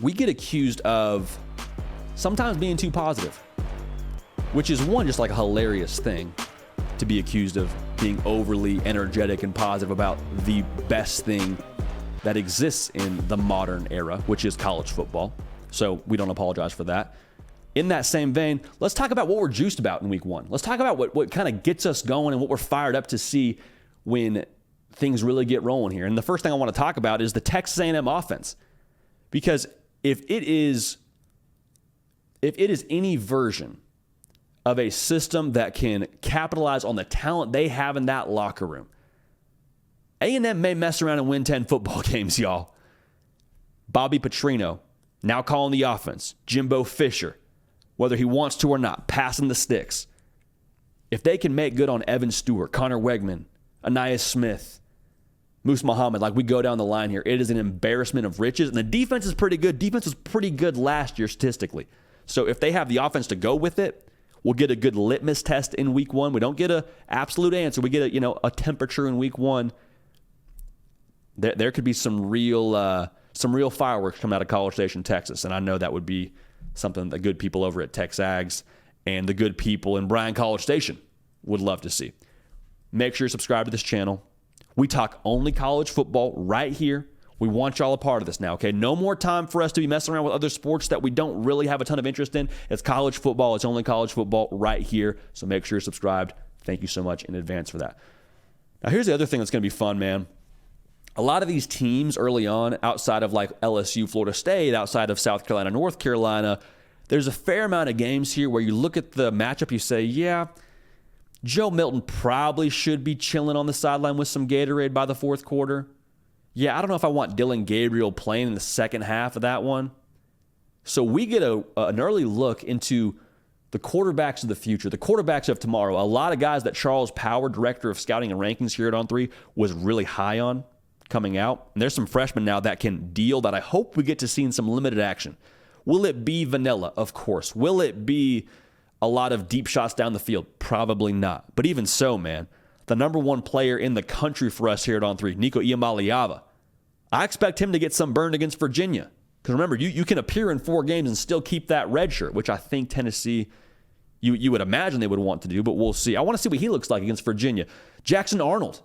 we get accused of sometimes being too positive, which is one, just like a hilarious thing to be accused of being overly energetic and positive about the best thing that exists in the modern era, which is college football. So we don't apologize for that. In that same vein, let's talk about what we're juiced about in week one. Let's talk about what kind of gets us going and what we're fired up to see when things really get rolling here. And the first thing I want to talk about is the Texas A&M offense. Because if it is any version of a system that can capitalize on the talent they have in that locker room, A&M may mess around and win 10 football games, y'all. Bobby Petrino, now calling the offense. Jimbo Fisher, whether he wants to or not, passing the sticks. If they can make good on Evan Stewart, Connor Wegman, Aniyah Smith, Moose Muhammad, like we go down the line here, it is an embarrassment of riches. And the defense is pretty good. Defense was pretty good last year statistically. So if they have the offense to go with it, we'll get a good litmus test in week one. We don't get an absolute answer. We get a temperature in week one. There could be some real fireworks coming out of College Station, Texas, and I know that would be something the good people over at TexAgs and the good people in Bryan College Station would love to see. Make sure you subscribe to this channel. We talk only college football right here. We want y'all a part of this now, okay? No more time for us to be messing around with other sports that we don't really have a ton of interest in. It's college football. It's only college football right here, so make sure you're subscribed. Thank you so much in advance for that. Now, here's the other thing that's going to be fun, man. A lot of these teams early on, outside of like LSU, Florida State, outside of South Carolina, North Carolina, there's a fair amount of games here where you look at the matchup, you say, yeah, Joe Milton probably should be chilling on the sideline with some Gatorade by the fourth quarter. Yeah, I don't know if I want Dylan Gabriel playing in the second half of that one. So we get an early look into the quarterbacks of the future, the quarterbacks of tomorrow. A lot of guys that Charles Power, director of scouting and rankings here at On3, was really high on coming out. And there's some freshmen now that can deal that I hope we get to see in some limited action. Will it be vanilla? Of course. Will it be a lot of deep shots down the field? Probably not. But even so, man, the number one player in the country for us here at On3, Nico Iamaleava, I expect him to get some burned against Virginia. Because remember, you can appear in 4 games and still keep that red shirt, which I think Tennessee, you would imagine they would want to do, but we'll see. I want to see what he looks like against Virginia. Jackson Arnold,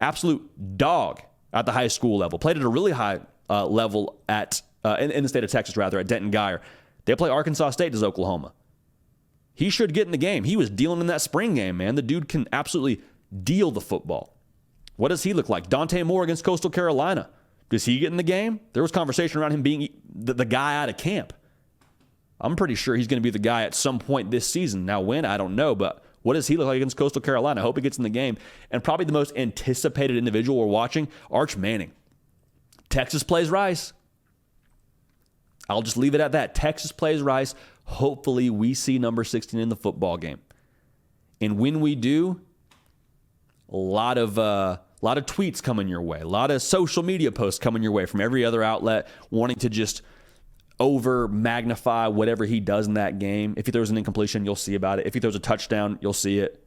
absolute dog at the high school level. Played at a really high level in the state of Texas, rather, at Denton Guyer. They play Arkansas State as Oklahoma. He should get in the game. He was dealing in that spring game, man. The dude can absolutely deal the football. What does he look like? Dante Moore against Coastal Carolina. Does he get in the game? There was conversation around him being the guy out of camp. I'm pretty sure he's going to be the guy at some point this season. Now when, I don't know, but what does he look like against Coastal Carolina? I hope he gets in the game. And probably the most anticipated individual we're watching, Arch Manning. Texas plays Rice. I'll just leave it at that. Texas plays Rice. Hopefully we see number 16 in the football game. And when we do, a lot of tweets coming your way. A lot of social media posts coming your way from every other outlet wanting to just over magnify whatever he does in that game. If he throws an incompletion, you'll see about it. If he throws a touchdown, you'll see it.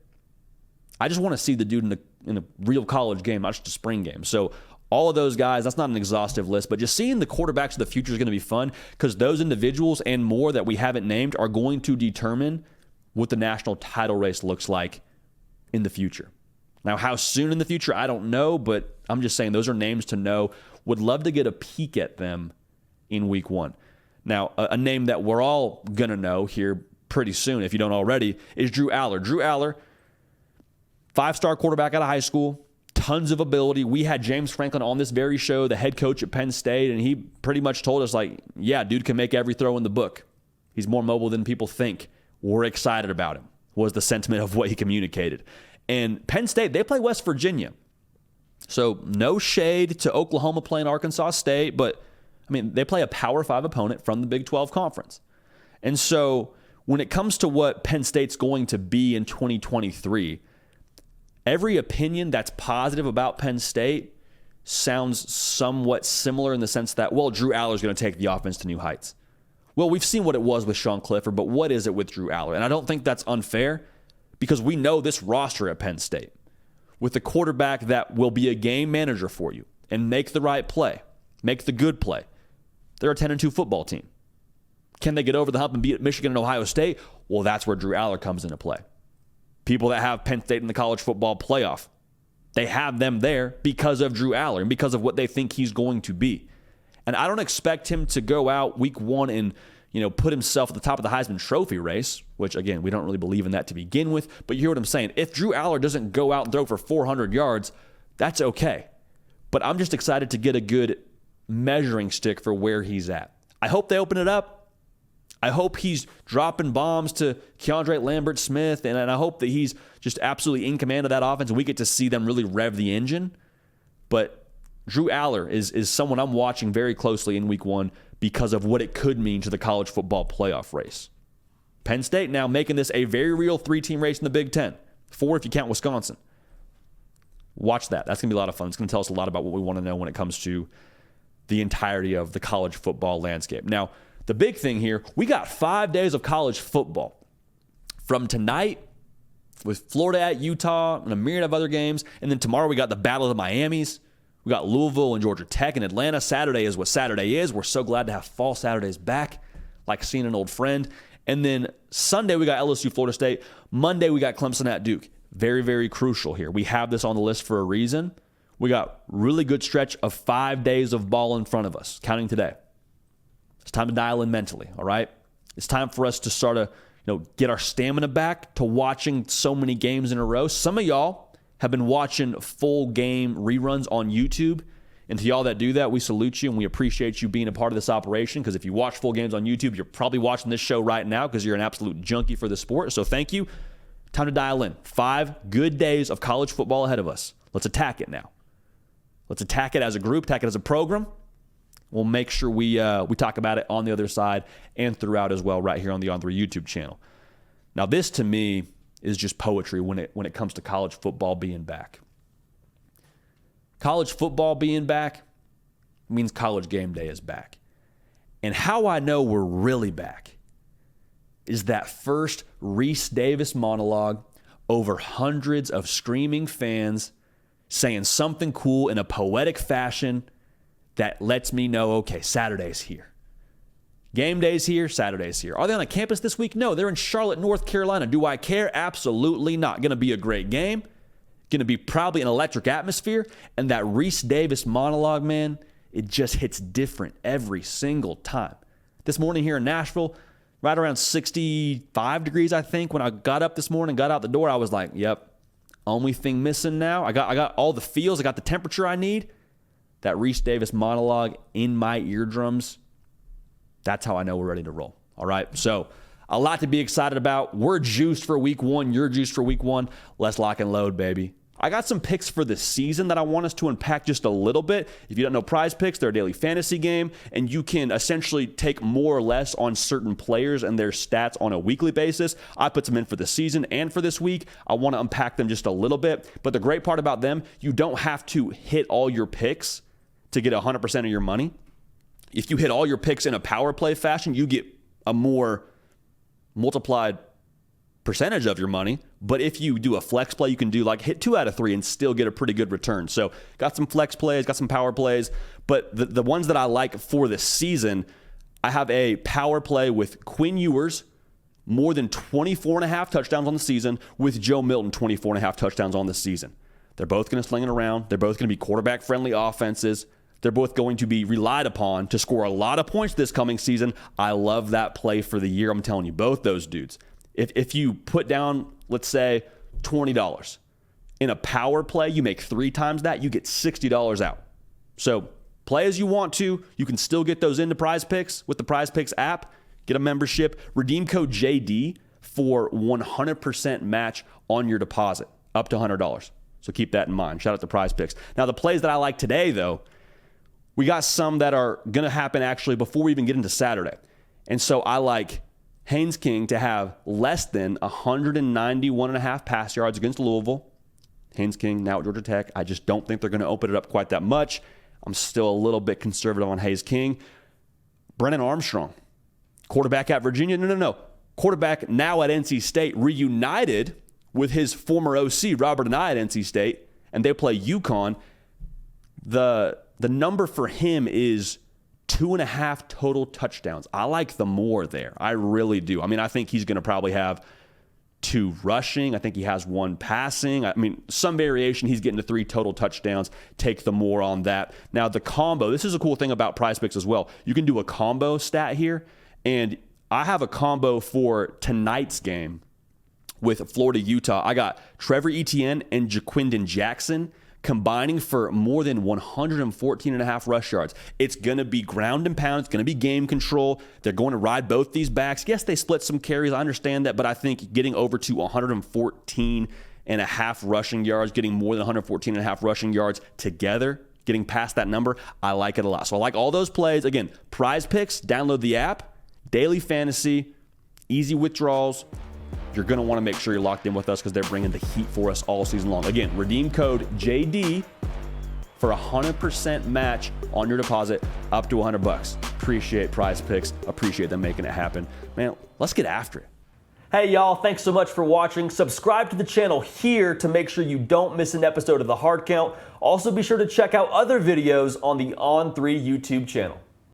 I just want to see the dude in a real college game, not just a spring game. So all of those guys, that's not an exhaustive list, but just seeing the quarterbacks of the future is going to be fun because those individuals and more that we haven't named are going to determine what the national title race looks like in the future. Now, how soon in the future, I don't know, but I'm just saying those are names to know. Would love to get a peek at them in week one. Now, a name that we're all going to know here pretty soon, if you don't already, is Drew Allar. Drew Allar, 5-star quarterback out of high school, tons of ability. We had James Franklin on this very show, the head coach at Penn State, and he pretty much told us, like, yeah, dude can make every throw in the book. He's more mobile than people think. We're excited about him, was the sentiment of what he communicated. And Penn State, they play West Virginia. So no shade to Oklahoma playing Arkansas State, but, I mean, they play a Power 5 opponent from the Big 12 Conference. And so when it comes to what Penn State's going to be in 2023, every opinion that's positive about Penn State sounds somewhat similar in the sense that, well, Drew Allar's going to take the offense to new heights. Well, we've seen what it was with Sean Clifford, but what is it with Drew Allar? And I don't think that's unfair because we know this roster at Penn State with the quarterback that will be a game manager for you and make the right play, make the good play, They're a 10-2 football team. Can they get over the hump and beat Michigan and Ohio State? Well, that's where Drew Allar comes into play. People that have Penn State in the college football playoff, they have them there because of Drew Allar and because of what they think he's going to be. And I don't expect him to go out week one and, put himself at the top of the Heisman Trophy race, which, again, we don't really believe in that to begin with. But you hear what I'm saying. If Drew Allar doesn't go out and throw for 400 yards, that's okay. But I'm just excited to get a good measuring stick for where he's at. I hope they open it up. I hope he's dropping bombs to Keandre Lambert-Smith, and I hope that he's just absolutely in command of that offense, and we get to see them really rev the engine. But Drew Allar is someone I'm watching very closely in week one because of what it could mean to the college football playoff race. Penn State now making this a very real 3-team race in the Big Ten. 4 if you count Wisconsin. Watch that. That's going to be a lot of fun. It's going to tell us a lot about what we want to know when it comes to the entirety of the college football landscape. Now, the big thing here, we got 5 days of college football. From tonight with Florida at Utah and a myriad of other games. And then tomorrow we got the Battle of the Miamis. We got Louisville and Georgia Tech and Atlanta. Saturday is what Saturday is. We're so glad to have fall Saturdays back, like seeing an old friend. And then Sunday we got LSU, Florida State. Monday we got Clemson at Duke. Very, very crucial here. We have this on the list for a reason. We got really good stretch of 5 days of ball in front of us, counting today. It's time to dial in mentally, all right? It's time for us to start to, get our stamina back to watching so many games in a row. Some of y'all have been watching full game reruns on YouTube. And to y'all that do that, we salute you and we appreciate you being a part of this operation, because if you watch full games on YouTube, you're probably watching this show right now because you're an absolute junkie for the sport. So thank you. Time to dial in. 5 good days of college football ahead of us. Let's attack it now. Let's attack it as a group, attack it as a program. We'll make sure we talk about it on the other side and throughout as well right here on the On3 YouTube channel. Now, this to me is just poetry when it comes to college football being back. College football being back means college game day is back. And how I know we're really back is that first Reese Davis monologue over hundreds of screaming fans saying something cool in a poetic fashion that lets me know, okay, Saturday's here. Game day's here, Saturday's here. Are they on a campus this week? No, they're in Charlotte, North Carolina. Do I care? Absolutely not. Going to be a great game. Going to be probably an electric atmosphere. And that Reese Davis monologue, man, it just hits different every single time. This morning here in Nashville, right around 65 degrees, I think. When I got up this morning, got out the door, I was like, yep, only thing missing now. I got all the feels. I got the temperature I need. That Reese Davis monologue in my eardrums. That's how I know we're ready to roll. All right. So a lot to be excited about. We're juiced for week one. You're juiced for week one. Let's lock and load, baby. I got some picks for the season that I want us to unpack just a little bit. If you don't know Prize Picks, they're a daily fantasy game, and you can essentially take more or less on certain players and their stats on a weekly basis. I put some in for the season and for this week. I want to unpack them just a little bit. But the great part about them, you don't have to hit all your picks to get 100% of your money. If you hit all your picks in a power play fashion, you get a more multiplied percentage of your money. But if you do a flex play, you can do like hit 2 out of 3 and still get a pretty good return. So got some flex plays, got some power plays. But the ones that I like for this season, I have a power play with Quinn Ewers, more than 24.5 touchdowns on the season, with Joe Milton, 24.5 touchdowns on the season. They're both going to sling it around. They're both going to be quarterback-friendly offenses. They're both going to be relied upon to score a lot of points this coming season. I love that play for the year. I'm telling you, both those dudes. If you put down, let's say, $20 in a power play, you make 3 times that, you get $60 out. So play as you want to. You can still get those into Prize Picks with the Prize Picks app. Get a membership. Redeem code JD for 100% match on your deposit, up to $100. So keep that in mind. Shout out to Prize Picks. Now, the plays that I like today, though, we got some that are going to happen actually before we even get into Saturday. And so I like Haynes King to have less than 191.5 pass yards against Louisville. Haynes King now at Georgia Tech. I just don't think they're going to open it up quite that much. I'm still a little bit conservative on Haynes King. Brennan Armstrong, quarterback at Virginia. No. Quarterback now at NC State, reunited with his former OC, Robert and I at NC State, and they play UConn. The number for him is 2.5 total touchdowns. I like the more there. I really do. I mean, I think he's going to probably have 2 rushing. I think he has 1 passing. I mean, some variation. He's getting to 3 total touchdowns. Take the more on that. Now, the combo. This is a cool thing about Prize Picks as well. You can do a combo stat here, and I have a combo for tonight's game with Florida-Utah. I got Trevor Etienne and Jaquindon Jackson combining for more than 114.5 rush yards. It's going to be ground and pound. It's going to be game control. They're going to ride both these backs. Yes, they split some carries. I understand that, but I think getting over to 114.5 rushing yards, getting more than 114.5 rushing yards together, getting past that number, I like it a lot. So I like all those plays. Again, Prize Picks, download the app, daily fantasy, easy withdrawals. You're going to want to make sure you're locked in with us because they're bringing the heat for us all season long. Again, redeem code JD for 100% match on your deposit up to $100. Appreciate Prize Picks. Appreciate them making it happen. Man, let's get after it. Hey, y'all. Thanks so much for watching. Subscribe to the channel here to make sure you don't miss an episode of The Hard Count. Also, be sure to check out other videos on the On3 YouTube channel.